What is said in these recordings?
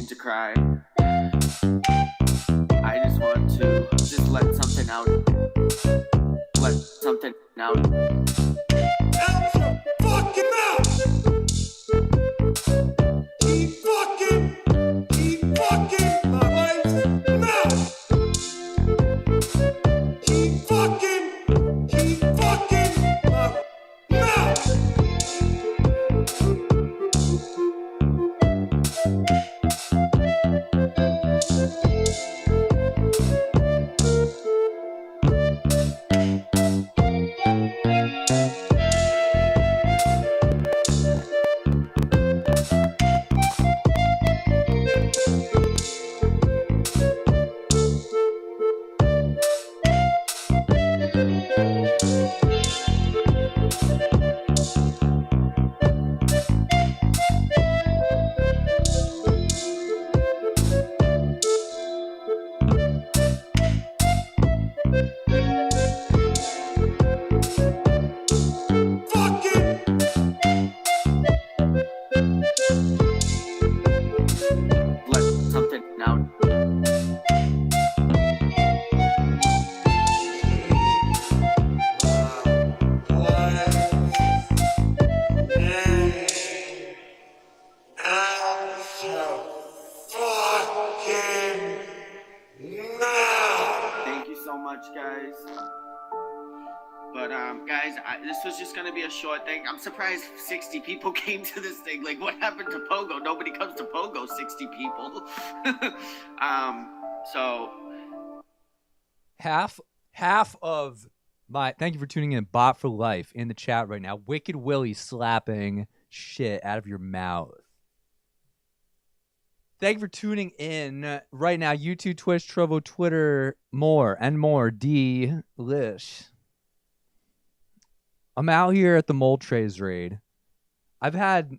need to cry. I just want to just let something out. Let something out. Out your fucking mouth! Keep fucking my wife's mouth! Keep fucking my mouth! Guys, but guys, this was just gonna be a short thing. I'm surprised 60 people came to this thing. Like, what happened to Pogo? Nobody comes to Pogo. 60 people. So half of my thank you for tuning in. Bot for life in the chat right now. Wicked Willie slapping shit out of your mouth. Thank you for tuning in right now. YouTube, Twitch, Trovo, Twitter, more and more. D-lish. I'm out here at the Mole Trays raid. I've had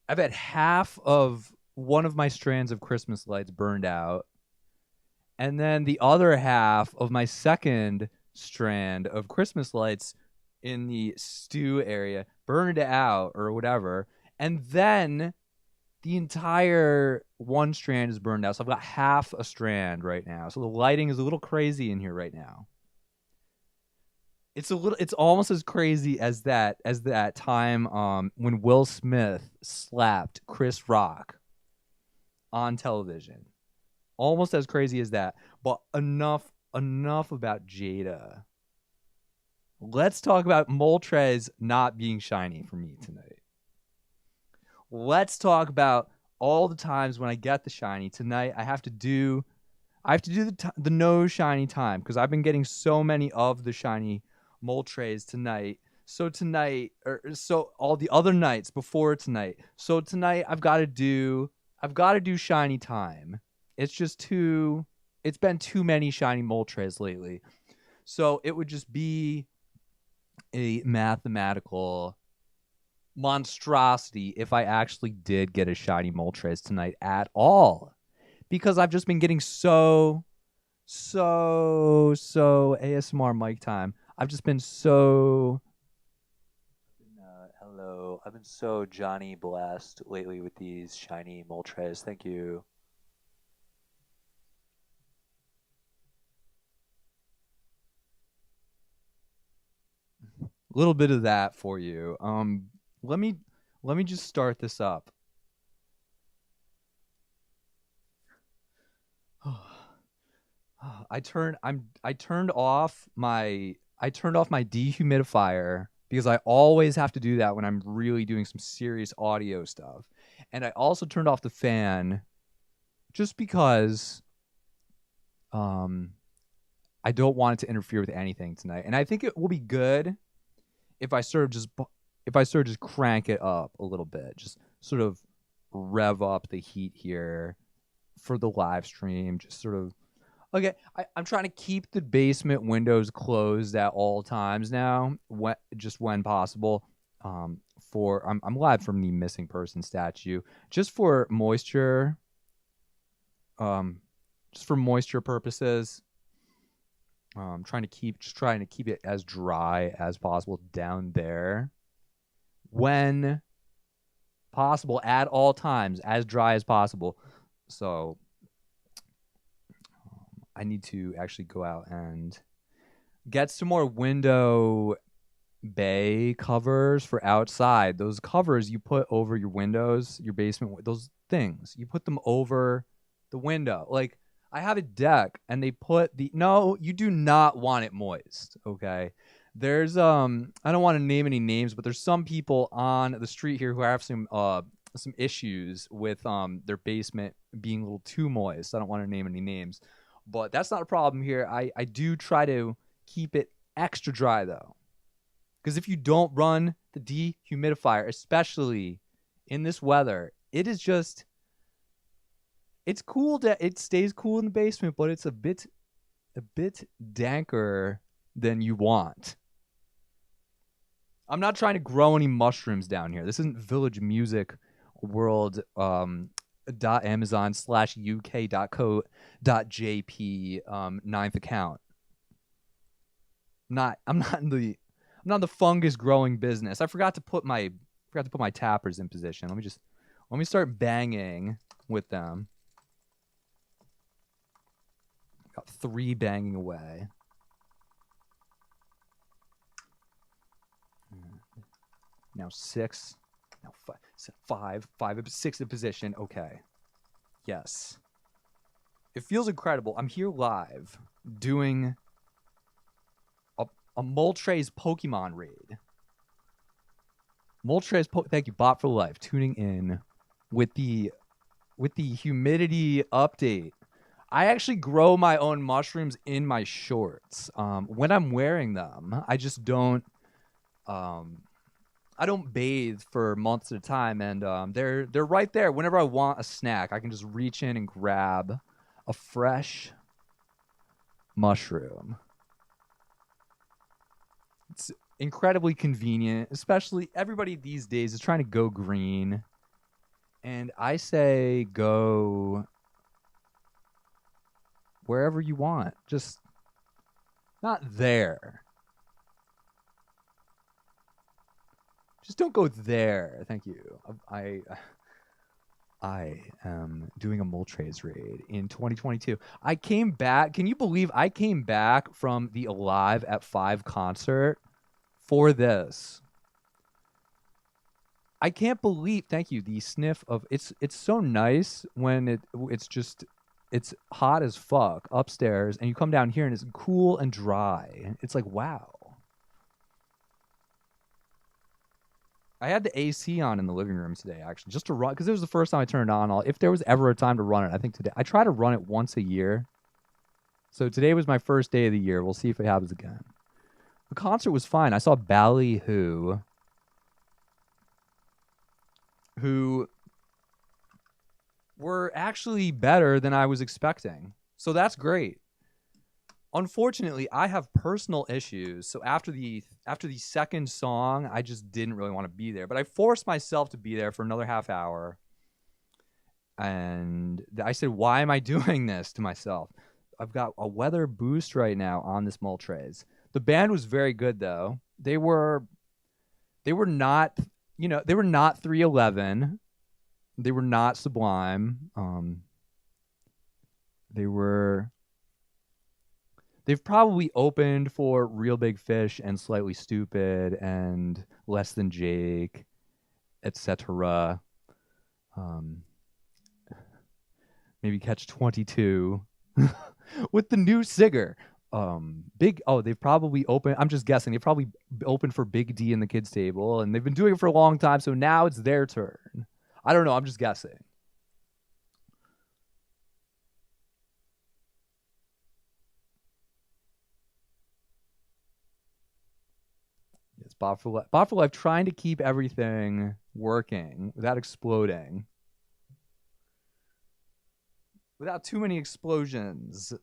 half of one of my strands of Christmas lights burned out. And then the other half of my second strand of Christmas lights in the stew area burned out or whatever. And then the entire one strand is burned out. So I've got half a strand right now. So the lighting is a little crazy in here right now. It's almost as crazy as that time when Will Smith slapped Chris Rock on television. Almost as crazy as that. But enough about Jada. Let's talk about Moltres not being shiny for me tonight. Let's talk about all the times when I get the shiny. Tonight I have to do the no shiny time because I've been getting so many of the shiny Moltres tonight. So tonight, so all the other nights before tonight. So tonight I've got to do shiny time. It's been too many shiny Moltres lately. So it would just be a mathematical monstrosity if I actually did get a shiny Moltres tonight at all, because I've just been getting so ASMR mic time. I've just been so hello. I've been so Johnny blessed lately with these shiny Moltres. Thank you. A little bit of that for you. Let me just start this up. I turned off my dehumidifier because I always have to do that when I'm really doing some serious audio stuff. And I also turned off the fan just because I don't want it to interfere with anything tonight. And I think it will be good if I sort of just crank it up a little bit, just sort of rev up the heat here for the live stream, just sort of, okay, I'm trying to keep the basement windows closed at all times now, when possible. I'm live from the missing person statue, just for moisture purposes. Trying to keep it as dry as possible down there. When possible, at all times, as dry as possible. So I need to actually go out and get some more window bay covers for outside. Those covers you put over your windows, your basement, those things, you put them over the window. Like, I have a deck and they put no, you do not want it moist, okay? There's I don't want to name any names, but there's some people on the street here who have some issues with their basement being a little too moist. I don't want to name any names, but that's not a problem here. I do try to keep it extra dry though. Because if you don't run the dehumidifier, especially in this weather, it is just, it's cool that it stays cool in the basement, but it's a bit danker than you want. I'm not trying to grow any mushrooms down here. This isn't Village Music World .amazon/uk.co.jp ninth account. I'm not in the fungus growing business. I forgot to put my tappers in position. Let me start banging with them. Got 3 banging away. Now 6. Now 5. 6 in position. Okay. Yes. It feels incredible. I'm here live doing a Moltres Pokemon raid. Moltres, thank you, Bot for Life, tuning in with the humidity update. I actually grow my own mushrooms in my shorts. When I'm wearing them, I just don't. I don't bathe for months at a time, and they're right there. Whenever I want a snack, I can just reach in and grab a fresh mushroom. It's incredibly convenient, especially everybody these days is trying to go green. And I say go wherever you want. Just not there. Just don't go there. Thank you. I am doing a Moltres raid in 2022. I came back. Can you believe I came back from the Alive at 5 concert for this? I can't believe. Thank you. The sniff of it's so nice when it's hot as fuck upstairs, and you come down here and it's cool and dry. It's like, wow. I had the AC on in the living room today, actually, just to run, because it was the first time I turned it on. If there was ever a time to run it, I think today. I try to run it once a year. So today was my first day of the year. We'll see if it happens again. The concert was fine. I saw Ballyhoo, who were actually better than I was expecting. So that's great. Unfortunately, I have personal issues. So after the second song, I just didn't really want to be there. But I forced myself to be there for another half hour. And I said, why am I doing this to myself? I've got a weather boost right now on this Moltres. The band was very good though. They were not, they were not 311. They were not Sublime. They've probably opened for Real Big Fish and Slightly Stupid and Less Than Jake, etc. Maybe Catch 22 with the new singer. They've probably opened. I'm just guessing. They've probably opened for Big D in the kids table, and they've been doing it for a long time. So now it's their turn. I don't know. I'm just guessing. Yes, Bob for Life trying to keep everything working without exploding. Without too many explosions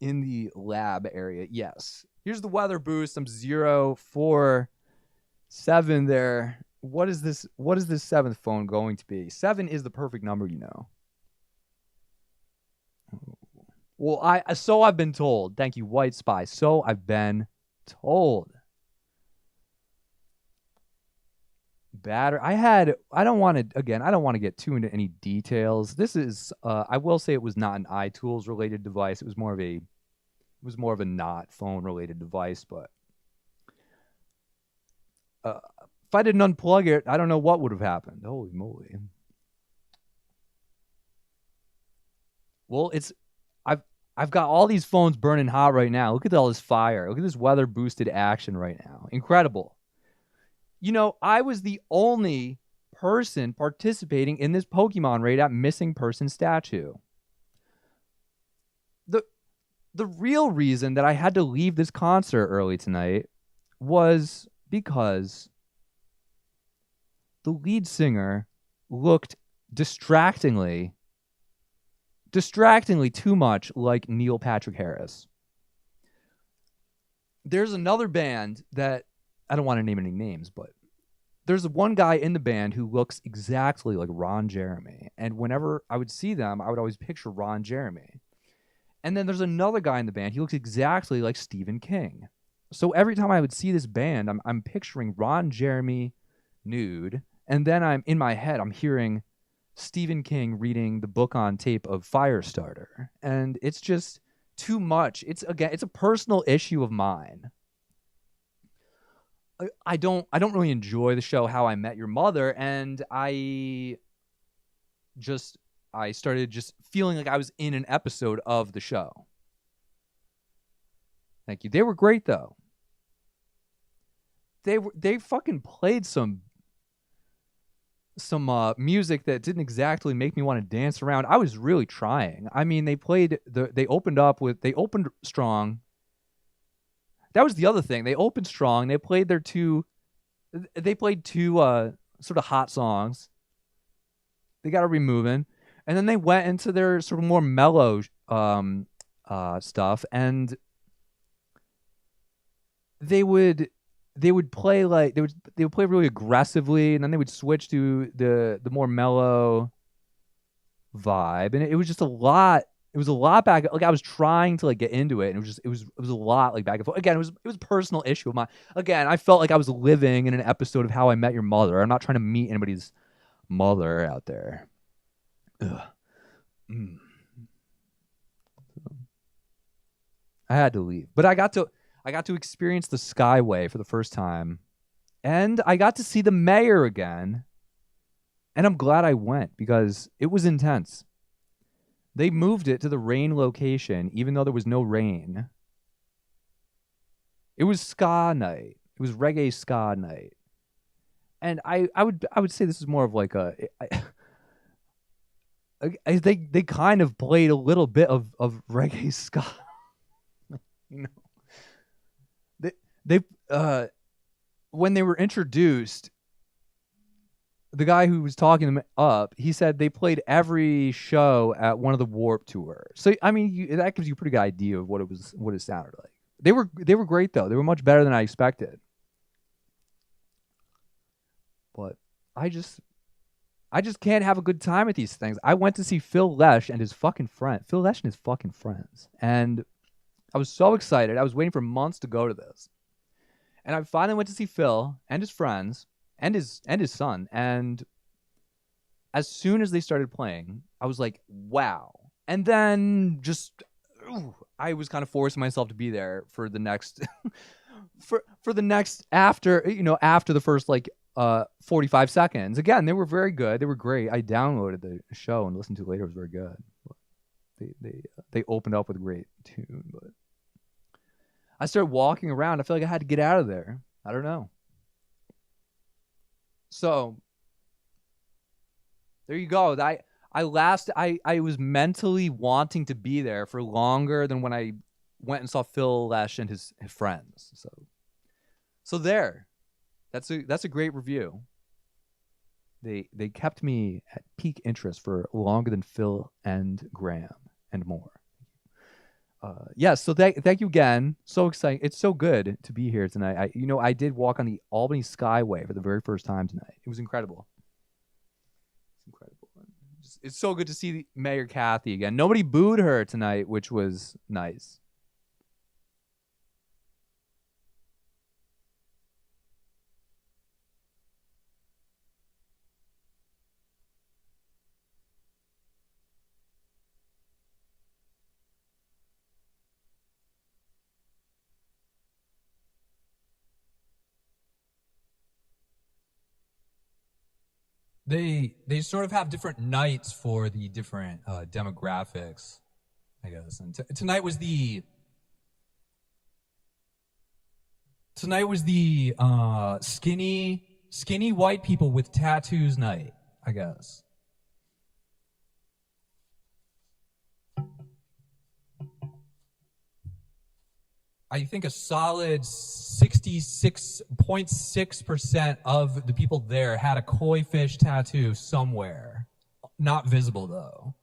in the lab area. Yes. Here's the weather boost. I'm 047 there. What is this 7th phone going to be? 7 is the perfect number, Well, I've been told. Thank you, White Spy. So I've been told. battery. I don't want to get too into any details. This is I will say it was not an iTools related device. It was more of a not phone related device, but if I didn't unplug it, I don't know what would have happened. Holy moly. Well, I've got all these phones burning hot right now. Look at all this fire. Look at this weather boosted action right now. Incredible. You know, I was the only person participating in this Pokemon raid at missing person statue. The real reason that I had to leave this concert early tonight was because the lead singer looked distractingly too much like Neil Patrick Harris. There's another band that I don't want to name any names, but there's one guy in the band who looks exactly like Ron Jeremy. And whenever I would see them, I would always picture Ron Jeremy. And then there's another guy in the band. He looks exactly like Stephen King. So every time I would see this band, I'm picturing Ron Jeremy nude. And then in my head, I'm hearing Stephen King reading the book on tape of Firestarter. And it's just too much. It's a personal issue of mine. I don't really enjoy the show How I Met Your Mother, and I started just feeling like I was in an episode of the show. Thank you. They were great though. They fucking played some music that didn't exactly make me want to dance around. I was really trying. I mean, they opened strong. That was the other thing. They opened strong. They played two sort of hot songs. They got to be moving. And then they went into their sort of more mellow stuff, and they would play they would play really aggressively, and then they would switch to the more mellow vibe, and it was just a lot. It was a lot back. Like I was trying to get into it, and it was a lot back and forth. Again, it was a personal issue of mine. Again, I felt like I was living in an episode of How I Met Your Mother. I'm not trying to meet anybody's mother out there. Ugh. I had to leave, but I got to experience the Skyway for the first time, and I got to see the mayor again, and I'm glad I went because it was intense. They moved it to the rain location, even though there was no rain. It was ska night. It was reggae ska night, and I would say this is more of like they kind of played a little bit of reggae ska. You know, they when they were introduced, the guy who was talking them up, he said they played every show at one of the Warped Tour. So I mean, that gives you a pretty good idea of what it sounded like. They were great though. They were much better than I expected. But I just can't have a good time at these things. I went to see Phil Lesh and his fucking friends, and I was so excited. I was waiting for months to go to this. And I finally went to see Phil and his friends and his son. And as soon as they started playing, I was like, wow. And then I was kind of forcing myself to be there for the next for the next after the first 45 seconds. Again, they were very good. They were great. I downloaded the show and listened to it later. It was very good. They opened up with a great tune, but I started walking around. I felt like I had to get out of there. I don't know. So there you go. I was mentally wanting to be there for longer than when I went and saw Phil Lesh and his friends. So there. That's a great review. They kept me at peak interest for longer than Phil and Graham and more. Yes, so thank you again. So exciting. It's so good to be here tonight. I did walk on the Albany Skyway for the very first time tonight. It was incredible. It's incredible. It's so good to see Mayor Kathy again. Nobody booed her tonight, which was nice. they sort of have different nights for the different demographics, I guess. And tonight was the skinny white people with tattoos night, I guess. I think a solid 66.6% of the people there had a koi fish tattoo somewhere. Not visible, though.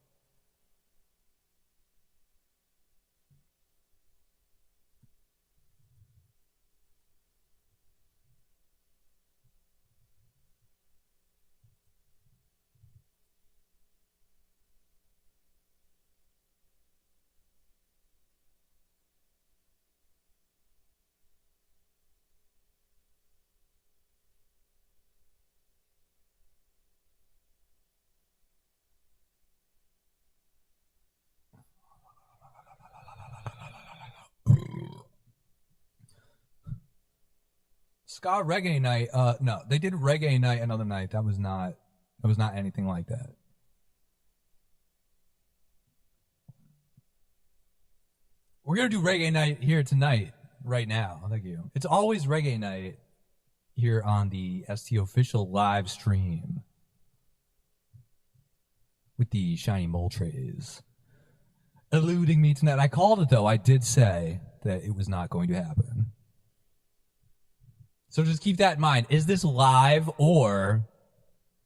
Ska reggae night. No, they did reggae night another night. That was not anything like that. We're gonna do reggae night here tonight, right now. Thank you. It's always reggae night here on the ST official live stream with the shiny mole trays eluding me tonight. I called it though. I did say that it was not going to happen. So just keep that in mind. Is this live or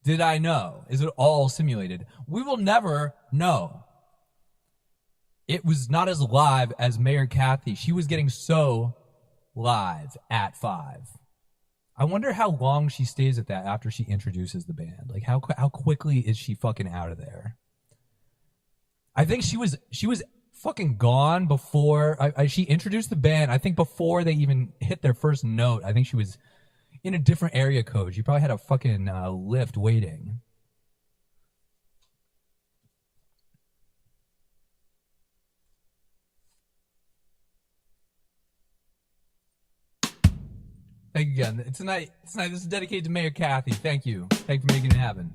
did I know? Is it all simulated? We will never know. It was not as live as Mayor Kathy. She was getting so live at 5. I wonder how long she stays at that after she introduces the band. Like how quickly is she fucking out of there? I think she was fucking gone before she introduced the band. I think before they even hit their first note, I think she was in a different area code. She probably had a fucking lift waiting. Thank you again. Tonight, this is dedicated to Mayor Kathy. Thank you. Thank you for making it happen.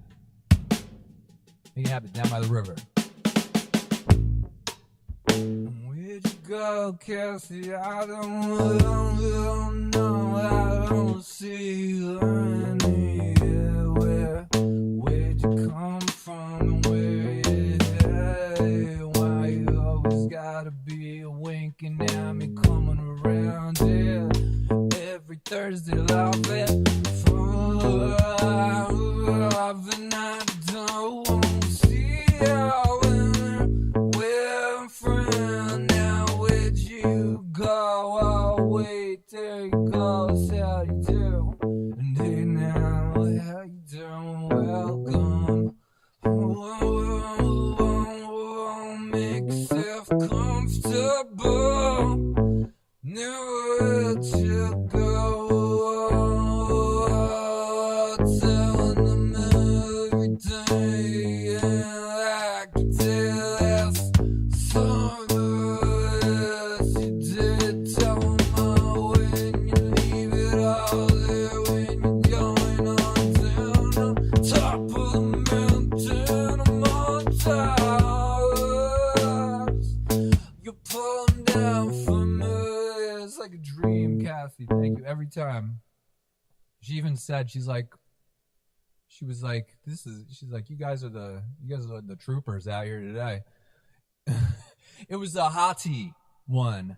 Making it happen down by the river. Where'd you go, Cassie? I don't know. I don't see you anywhere. Where'd you come from and where you headed? Why you always gotta be winking at me, coming around here every Thursday, laughing for and I don't want to see you. Go away, there you go, how you do? And hey now, how you doing? Welcome. Make yourself comfortable. Nowhere to go. Telling them every day, I can tell that's something. Thank you every time. She even said she's like you guys are the troopers out here today. It was a HoT one.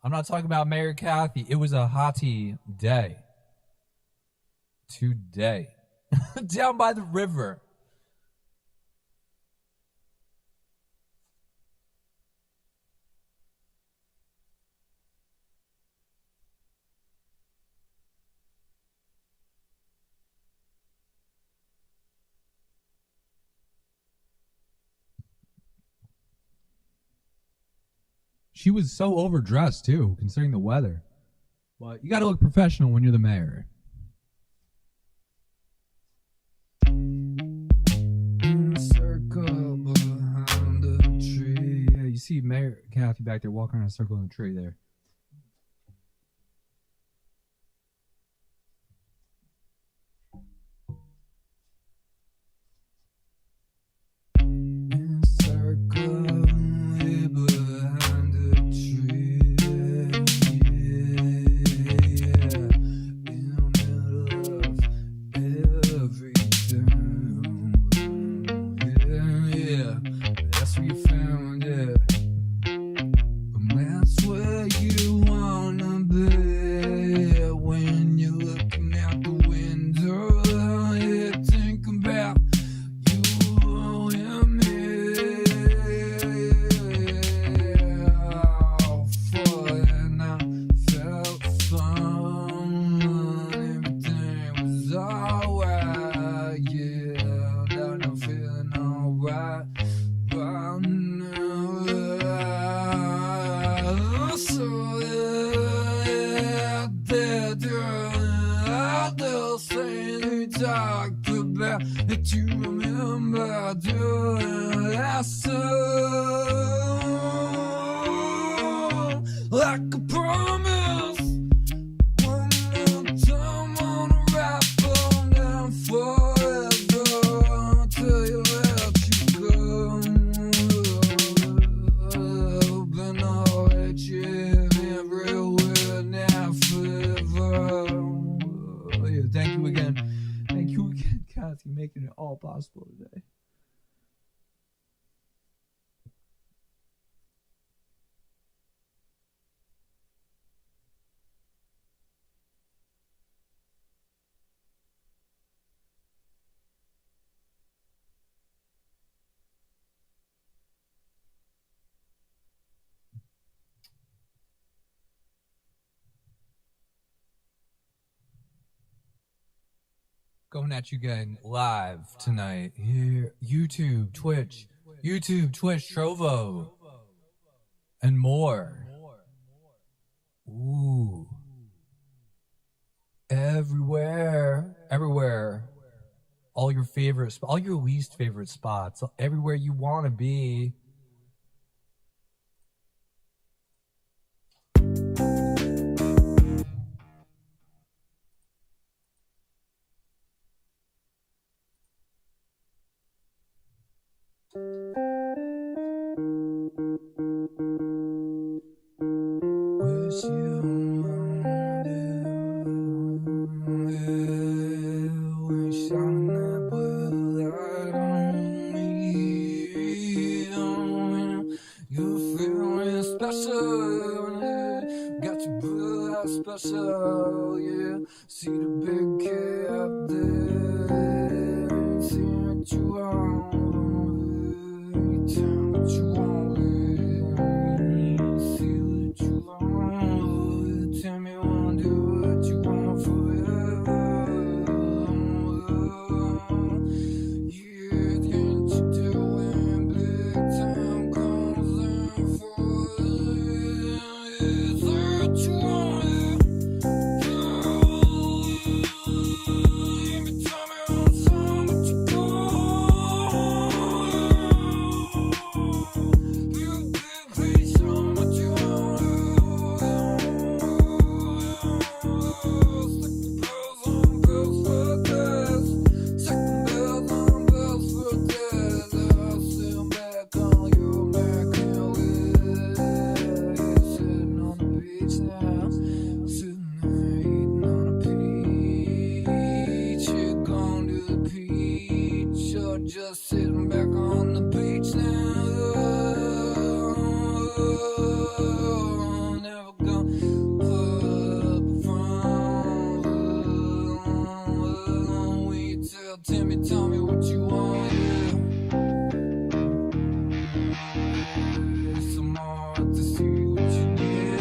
I'm not talking about Mayor Kathy. It was a HoT day. Today. Down by the river. She was so overdressed, too, considering the weather. But you got to look professional when you're the mayor. Circle behind the tree. Yeah, you see Mayor Kathy back there walking around a circle in the tree there. do it. I like a promise. One more time on a rap on down forever till you let you go. Been all at you everywhere now forever. Yeah, thank you again. Thank you again, Kathy, making it all possible today. Coming at you again live tonight here, YouTube, Twitch, Trovo, and more. Ooh, everywhere. All your favorites, all your least favorite spots, everywhere you want to be. Wish you wish on that blue light on me. You're feeling special, got your blue light special, yeah. See the big cat there, see what you want, you tell me what you want, see what you want, tell me wanna do what you want forever. Yeah, can't you do when big time comes in for you? Is that what you want? Every time I'm on what you want, you big please show me what you want. Stick the bells on bells for this. Stick the bells on bells for this. I'll sit back on you, back in your way. You're sitting on the beach now, sitting there eating on a peach. You're going to the beach, you're just sitting back on the beach now. Never gonna put up a front. When you tell me what you want, yeah. Some more to see what you need.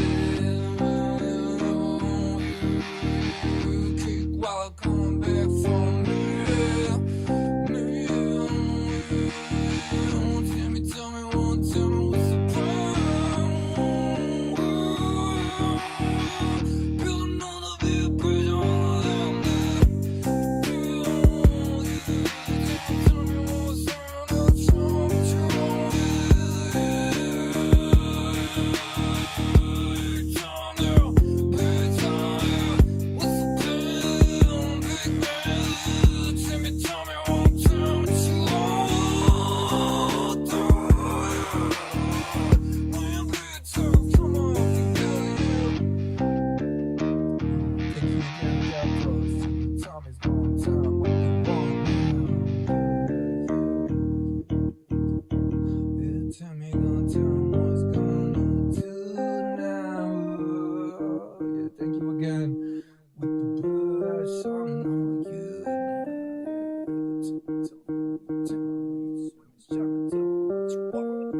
Kick while I'm coming back from me. Tell me what's the problem? Building on a big bridge on them. Tell me what's wrong, what's wrong, what's wrong. Time now, big time. What's the plan, big man? Tell me one time what you want. When big time, come on, Tommy's one time what you want. Yeah, tell me what's gonna do now. Yeah, thank you again with the blue eyes on you now. Tell me what you want.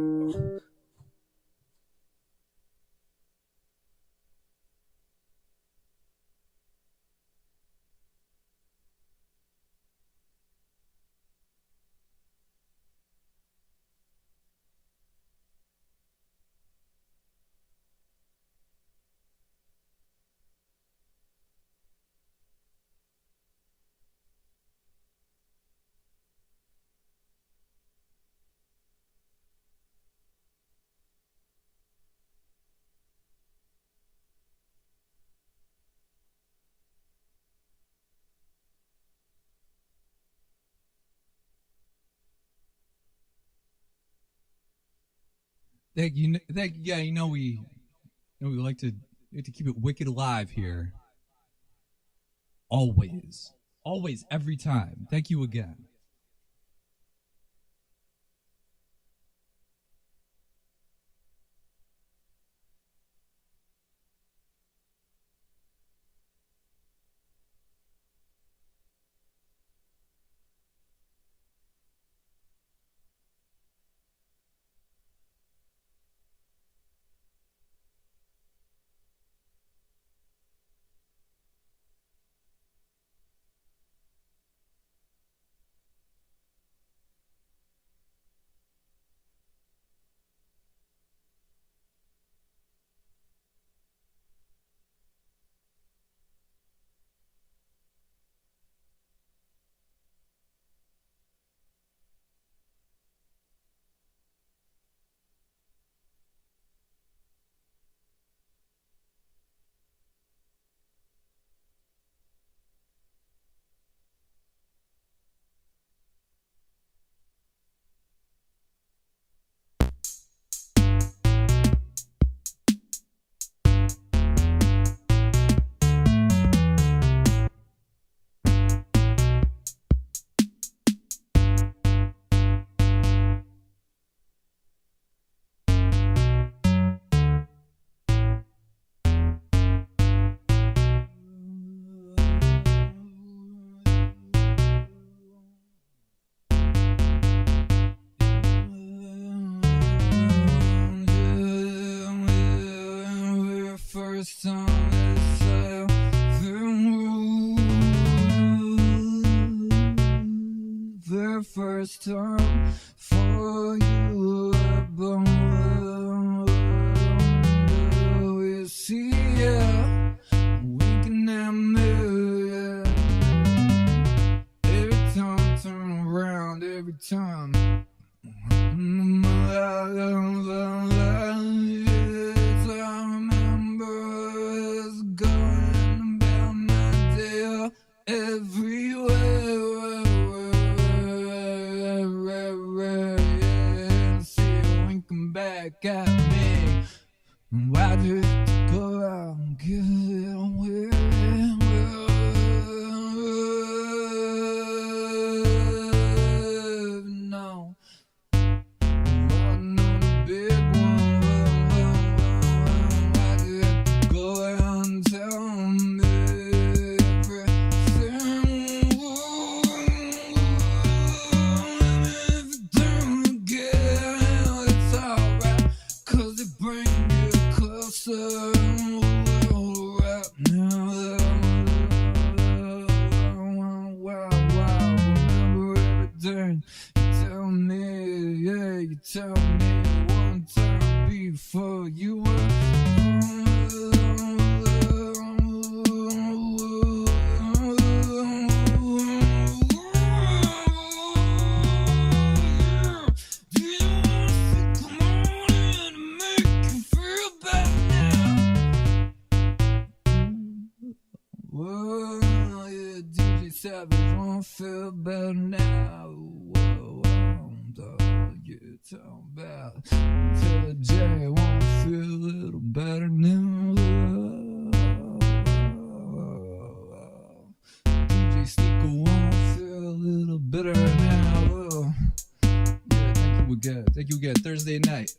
Yeah, we like to keep it wicked alive here. Always, every time. Thank you again. First time this the first time for you were born, we see ya winking at me. Every time I turn around, every time got me. Why do you go out and give it away? No, I know the big one. Why do you have to go out and tell me everything? If you don't again, it's alright. 'Cause it brings you closer right now. Wow, remember everything you tell me, yeah, you tell me one time before you were feel better now. Whoa, you talk about till the J won't feel a little better now. DJ Sneaker won't feel a little better now. Yeah, thank you again. Thursday night.